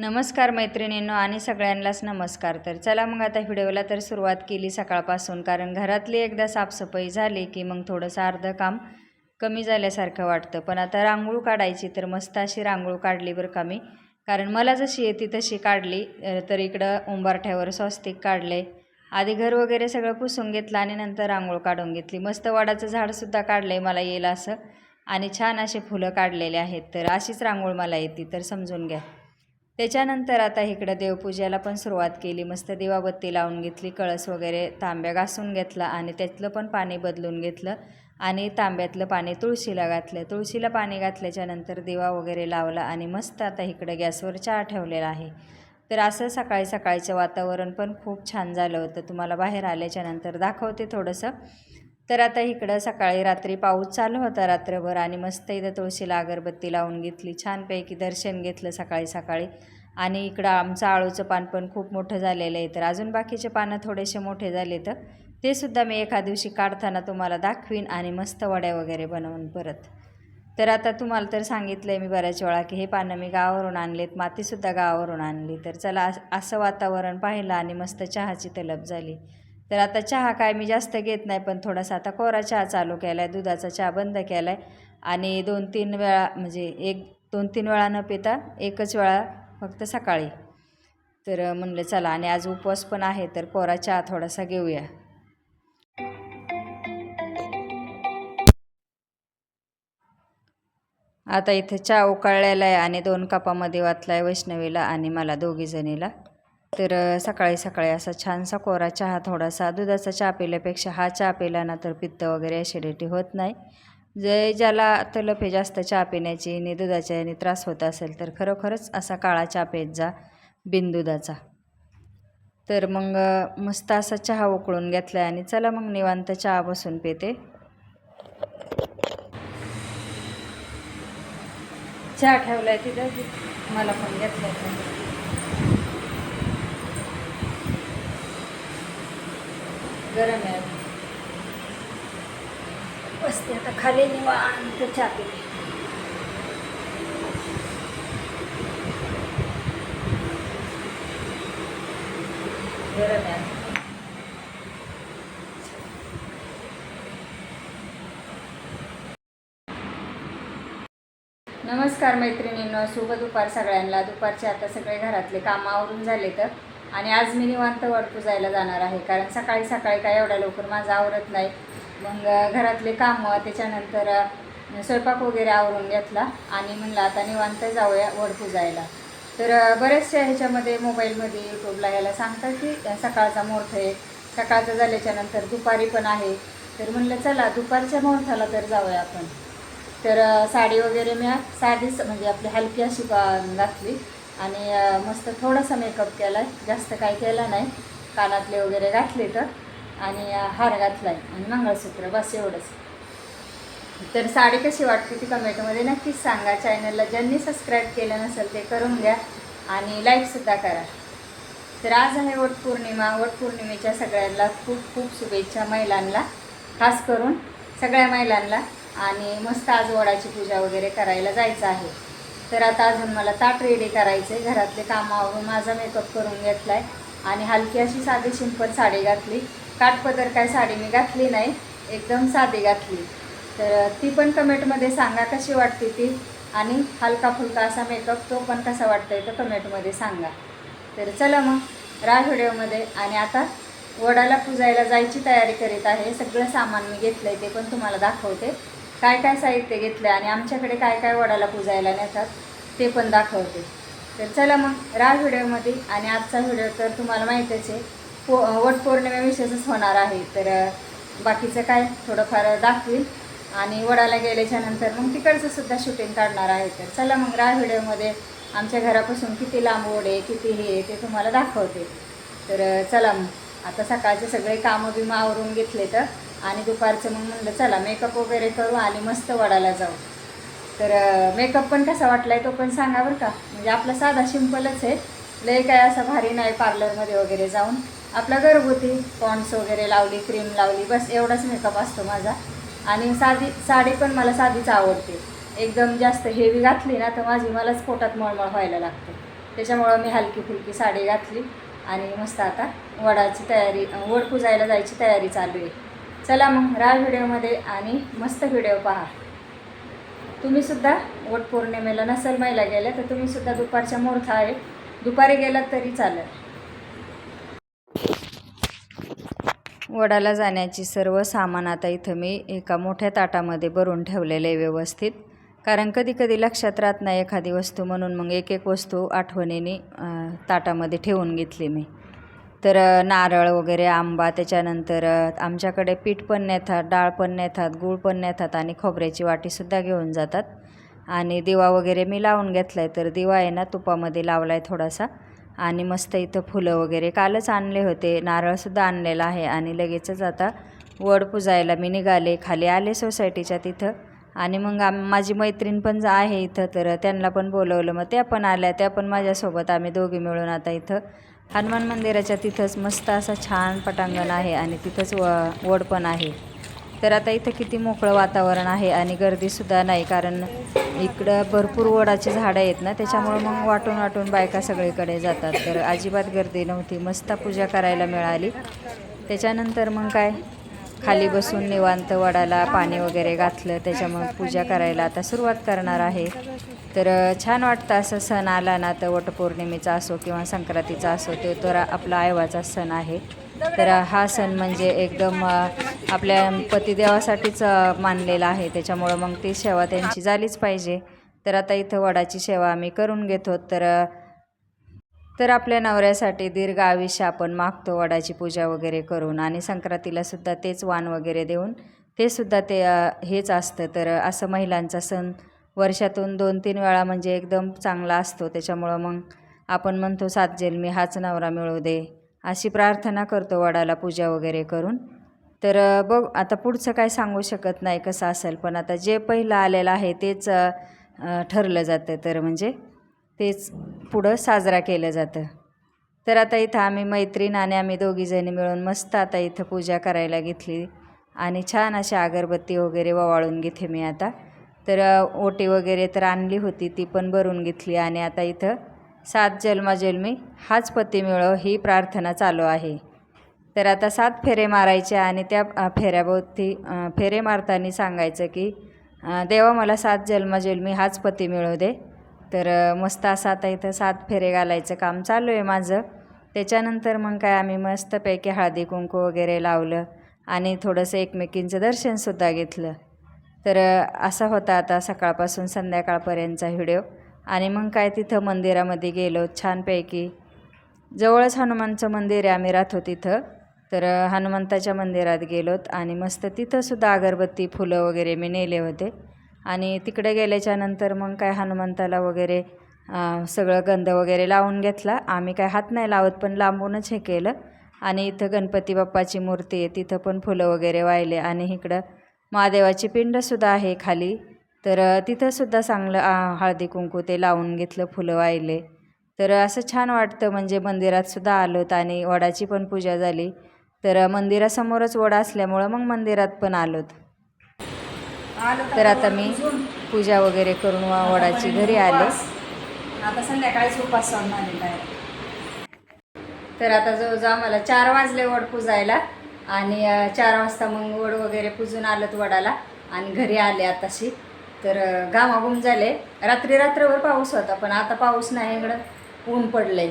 नमस्कार मैत्रिणींनो आणि सगळ्यांनाच नमस्कार। तर चला मग आता व्हिडिओला तर सुरुवात केली सकाळपासून, कारण घरातली एकदा साफसफाई झाली की मग थोडंसं अर्धं काम कमी झाल्यासारखं वाटतं। पण आता रांगोळ काढायची तर मस्त अशी रांगोळ काढली बरं का मी, कारण मला जशी येते तशी काढली। तर इकडं उंबरठ्यावर स्वस्तिक काढले, आधी घर वगैरे सगळं पुसून घेतलं आणि नंतर रांगोळ काढून घेतली। मस्त वडाचं झाडसुद्धा काढलं मला येईल असं, आणि छान असे फुलं काढलेले आहेत। तर अशीच रांगोळ मला येते तर समजून घ्या। त्याच्यानंतर आता इकडं देवपूजेला पण सुरुवात केली। मस्त दिवाबत्ती लावून घेतली, कळस वगैरे तांब्या घासून घेतला आणि त्यातलं पण पाणी बदलून घेतलं आणि तांब्यातलं पाणी तुळशीला घातलं। तुळशीला पाणी घातल्याच्या नंतर दिवा वगैरे लावला आणि मस्त आता इकडं गॅसवर चहा ठेवलेला आहे। तर असं सकाळी सकाळचं वातावरण पण खूप छान झालं होतं, तुम्हाला बाहेर आल्याच्या नंतर दाखवते थोडंसं। तर आता इकडं सकाळी रात्री पाऊस चालू होता रात्रभर, आणि मस्त इथं तुळशीला अगरबत्ती लावून घेतली, छानपैकी दर्शन घेतलं सकाळी सकाळी। आणि इकडं आमचं आळूचं पान पण खूप मोठं झालेलं आहे, तर अजून बाकीचे पानं थोडेसे मोठे झाले तर ते सुद्धा मी एका दिवशी काढताना तुम्हाला दाखवीन, आणि मस्त वड्या वगैरे बनवून परत। तर आता तुम्हाला तर सांगितलं आहे मी बऱ्याच वेळा की हे पानं मी गावावरून आणलेत, मातीसुद्धा गावावरून आणली। तर चला असं वातावरण पाहिलं आणि मस्त चहाची तलब झाली। तर आता चहा काय मी जास्त घेत नाही, पण थोडासा आता कोरा चहा चालू केला आहे, दुधाचा चहा बंद केला आहे। आणि 2-3 वेळा म्हणजे 2-3 वेळा न पिता एकच वेळा फक्त सकाळी। तर म्हणलं चला, आणि आज उपवास पण आहे तर कोरा चहा थोडासा घेऊया। आता इथे चहा उकळलेला आहे आणि 2 कपामध्ये वाटला आहे वैष्णवीला आणि मला, दोघी जणीला। तर सकाळी सकाळी असा छानसा कोरा चहा, थोडासा दुधाचा चहा पिल्यापेक्षा हा चहा पिला ना तर पित्त वगैरे ॲसिडिटी होत नाही। ज्याला तलप आहे जास्त चहा पिण्याची आणि दुधाच्या याने त्रास होत असेल तर खरोखरच असा काळा चहा पेत जा, बिनदुधाचा। तर मग मस्त असा चहा उकळून घेतला आहे आणि चला मग निवांत चहा बसून पिते। चहा ठेवलाय तिथं, मला पण घेतलाय गरम आहे। बसते आता खाली निवांत चहा पिते। गरम आहे। नमस्कार मैत्रिणींनो, शुभ दुपार सगळ्यांना। दुपारचे आता सगळे घरातले कामं आवरून झाले तर, आणि आज मी निवांत वडपूजायला जाणार आहे, कारण सकाळी सकाळी काय एवढ्या लवकर माझं आवरत नाही। मग घरातले कामं, त्याच्यानंतर स्वयंपाक वगैरे आवरून घेतला आणि म्हणलं आता निवांत जाऊया वडपूजायला। तर बरेचशा ह्याच्यामध्ये मोबाईलमध्ये यूट्यूबला याला सांगतात की सकाळचा मुहूर्त आहे, सकाळचं झाल्याच्या नंतर दुपारी पण आहे। तर म्हणलं चला दुपारच्या मुहूर्ताला तर जाऊया आपण। तर साडी वगैरे मी साधीच म्हणजे आपली हलकी अशी घातली आणि मस्त थोडासा मेकअप केला आहे, जास्त काय केला नाही। कानातले वगैरे घातले तर, आणि हार घातला आहे आणि मंगळसूत्र, बस एवढंच। तर साडी कशी वाटते ती कमेंटमध्ये नक्कीच सांगा। चॅनलला ज्यांनी सबस्क्राईब केलं नसेल ते करून घ्या आणि लाईकसुद्धा करा। तर आज आहे वटपौर्णिमा। वटपौर्णिमेच्या सगळ्यांना खूप खूप शुभेच्छा, महिलांना खास करून सगळ्या महिलांना। आणि मस्त आज वडाची पूजा वगैरे करायला जायचं आहे। तर आता अजून मला ताट रेडी करायचं आहे, घरातले कामं आवरून माझा मेकअप करून घेतला आहे आणि हलकी अशी साधी सिंपल साडी घातली। काठपदर काय साडी मी घातली नाही, एकदम साधी घातली। तर ती पण कमेंटमध्ये सांगा कशी वाटते ती, आणि हलका फुलका असा मेकअप तो पण कसा वाटतोय तो कमेंटमध्ये सांगा। तर चला मग राहा व्हिडिओमध्ये। आणि आता वडाला पूजायला जायची तयारी करीत आहे। सगळं सामान मी घेतलं आहे ते पण तुम्हाला दाखवते, काय काय साहित्य घेतलं आणि आमच्याकडे काय काय वडाला पूजायला नेतात ते पण दाखवते। तर चला मग राहा व्हिडिओमध्ये। आणि आजचा व्हिडिओ तर तुम्हाला माहीतच आहे, वटपौर्णिमेविषयीच होणार आहे। तर बाकीचं काय थोडंफार दाखवील, आणि वडाला गेल्याच्या नंतर मग तिकडचं सुद्धा शूटिंग काढणार आहे। तर चला मग राहा व्हिडिओमध्ये। आमच्या घरापासून किती लांब वड आहे, किती हे ते तुम्हाला दाखवते। तर चला मग आता सकाळचे सगळे कामं बिमं आवरून घेतले तर, आणि दुपारचं मग म्हणलं चला मेकअप वगैरे करू आणि मस्त वडाला जाऊ। तर मेकअप पण कसा वाटला आहे तो पण सांगा बरं का, म्हणजे आपला साधा सिंपलच आहे, लय काय असं भारी नाही। पार्लरमध्ये वगैरे जाऊन आपला घरगुती पॉन्ड्स वगैरे लावली, क्रीम लावली, बस एवढाच मेकअप असतो माझा। आणि साडी पण मला साधीच आवडते, एकदम जास्त हेवी घातली ना तर मलाच पोटात मळमळ व्हायला लागते। त्याच्यामुळं मी हलकी फुलकी साडी घातली आणि मस्त आता वडाची तयारी, वड पुजायला जायची तयारी चालू आहे. चला मग राहा व्हिडिओमध्ये आणि मस्त व्हिडिओ पहा. तुम्हीसुद्धा वटपौर्णिमेला नसेल महिला गेल्या तर तुम्हीसुद्धा दुपारच्या मुहूर्त आहे, दुपारी गेलात तरी चालेल. वडाला जाण्याची सर्व सामान आता इथं मी एका मोठ्या ताटामध्ये भरून ठेवलेले आहे व्यवस्थित, कारण कधी कधी लक्षात राहत नाही एखादी वस्तू, म्हणून मग एक एक वस्तू आठवणीने ताटामध्ये ठेवून घेतली मी. तर नारळ वगैरे, आंबा, त्याच्यानंतर आमच्याकडे पीठ पण नेतात, डाळ पण नेतात, गूळ पण नेतात आणि खोबऱ्याची वाटीसुद्धा घेऊन जातात. आणि दिवा वगैरे मी लावून घेतला आहे, तर दिवा आहे ना तुपामध्ये लावला आहे थोडासा. आणि मस्त इथं फुलं वगैरे कालच आणले होते, नारळसुद्धा आणलेला आहे. आणि लगेचच आता वड पुजायला मी निघाले, खाली आले सोसायटीच्या तिथं. आणि मग माझी मैत्रीण पण आहे इथं, तर त्यांना पण बोलवलं, मग त्या पण आल्या, त्या पण माझ्यासोबत. आम्ही दोघी मिळून आता इथं हनुमान मंदिराच्या तिथंच मस्त असं छान पटांगण आहे आणि तिथंच वड पण आहे. तर आता इथं किती मोकळं वातावरण आहे आणि गर्दीसुद्धा नाही, कारण इकडं भरपूर वडाची झाडं आहेत ना, त्याच्यामुळं मग वाटून वाटून बायका सगळीकडे जातात. तर अजिबात गर्दी नव्हती, मस्त पूजा करायला मिळाली. त्याच्यानंतर मग काय खाली बसून निवांत वडाला पाणी वगैरे घातलं, त्याच्यामुळे पूजा करायला आता सुरुवात करणार आहे. तर छान वाटतं असं सण आला ना, तर वटपौर्णिमेचा असो किंवा संक्रांतीचा असो, तो तर आपला आईवाचा सण आहे. तर हा सण म्हणजे एकदम आपल्या पतिदेवासाठीच मानलेला आहे, त्याच्यामुळं मग ती सेवा त्यांची झालीच पाहिजे. तर आता इथं वडाची सेवा आम्ही करून घेतो. तर आपल्या नवऱ्यासाठी दीर्घ आयुष्य आपण मागतो वडाची पूजा वगैरे करून, आणि संक्रांतीलासुद्धा तेच वाण वगैरे देऊन ते सुद्धा हेच असतं. तर असं महिलांचा सण वर्षातून 2-3 वेळा म्हणजे एकदम चांगला असतो. त्याच्यामुळं मग आपण म्हणतो 7 जन्मी हाच नवरा मिळू दे, अशी प्रार्थना करतो वडाला पूजा वगैरे करून. तर बघ आता पुढचं काय सांगू शकत नाही कसं असेल, पण आता जे पहिलं आलेलं आहे तेच ठरलं जातं, तर म्हणजे तेच पुढं साजरा केलं जातं. तर आता इथं आम्ही मैत्रीण आणि आम्ही दोघीजणी मिळून मस्त आता इथं पूजा करायला घेतली आणि छान अशी अगरबत्ती वगैरे ववाळून घेते मी आता. तर ओटी वगैरे तर आणली होती, ती पण भरून घेतली. आणि आता इथं 7 जन्माजन्मी हाच पती मिळो ही प्रार्थना चालू आहे. तर आता 7 फेरे मारायचे आणि त्या फेऱ्याभोवती फेरे मारताना सांगायचं की देवा मला 7 जन्माजन्मी हाच पती मिळू दे. तर मस्त असं आता इथं 7 फेरे घालायचं काम चालू आहे माझं. त्याच्यानंतर मग काय आम्ही मस्तपैकी हळदी कुंकू वगैरे लावलं आणि थोडंसं एकमेकींचं दर्शनसुद्धा घेतलं. तर असा होता आता सकाळपासून संध्याकाळपर्यंतचा व्हिडिओ. आणि मग काय तिथं मंदिरामध्ये गेलो छानपैकी, जवळच हनुमानचं मंदिर आहे, आम्ही राहतो तिथं. तर हनुमंताच्या मंदिरात गेलोत आणि मस्त तिथंसुद्धा अगरबत्ती फुलं वगैरे मी नेले होते. आणि तिकडे गेल्याच्या नंतर मग काय हनुमंताला वगैरे सगळं गंध वगैरे लावून घेतला. आम्ही काय हात नाही लावत, पण लांबूनच हे केलं. आणि इथं गणपती बाप्पाची मूर्ती आहे, तिथं पण फुलं वगैरे वाहिले. आणि इकडं महादेवाची पिंडसुद्धा आहे खाली, तर तिथंसुद्धा चांगलं हळदी कुंकू ते लावून घेतलं, फुलं वाहिले. तर असं छान वाटतं, म्हणजे मंदिरातसुद्धा आलोत आणि वडाची पण पूजा झाली. तर मंदिरासमोरच वड असल्यामुळं मग मंदिरात पण आलोत. तर आता मी पूजा वगैरे करून वडाची घरी आले. आता संध्याकाळीच उपास सोडून आलेला आहे. तर आता जवळजवळ आम्हाला 4 वाजले वड पुजायला आणि 4 वाजता मग वड वगैरे पुजून आलं वडाला आणि घरी आले आताशी. तर घामाघूम झाले. रात्रभर पाऊस होता, पण आता पाऊस नाही, इकडं ऊन पडलं आहे.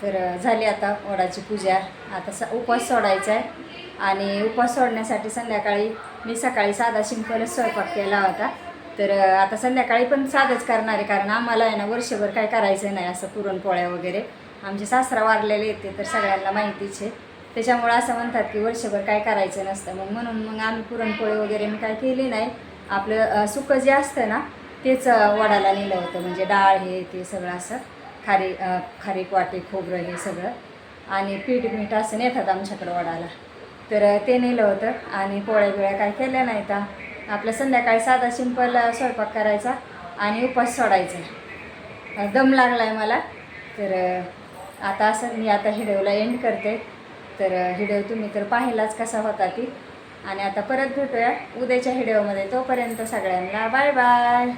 तर झाली आता वडाची पूजा. आता उपास सोडायचा आहे आणि उपास सोडण्यासाठी संध्याकाळी मी सकाळी साधा सिंपलच स्वयंपाक केला होता. तर आता संध्याकाळी पण साधंच करणार आहे, कारण आम्हाला आहे ना वर्षभर काय करायचं नाही असं पुरणपोळ्या वगैरे. आमचे सासरा वारलेले येते तर सगळ्यांना माहितीच आहे, त्याच्यामुळं असं म्हणतात की वर्षभर काय करायचं नसतं. म्हणून मग आम्ही पुरणपोळी वगैरे मी काय केली नाही. आपलं सुकं जे असतं ना तेच वडाला नेलं होतं, म्हणजे डाळ हे ते सगळं असं खारीक वाटे खोबरं हे सगळं आणि पीठ मीठ असं नेतात आमच्याकडं वडाला. तर ते नेलं होतं आणि पोळ्या बिळ्या काय केल्या नाहीत. आपलं संध्याकाळी साधा सिंपल स्वयंपाक करायचा आणि उपास सोडायचा. दम लागला आहे मला. तर आता असं मी आता व्हिडिओला एंड करते. तर व्हिडिओ तुम्ही तर पाहिलाच कसा होता ती. आणि आता परत भेटूया उद्याच्या व्हिडिओमध्ये. तोपर्यंत सगळ्यांना बाय बाय.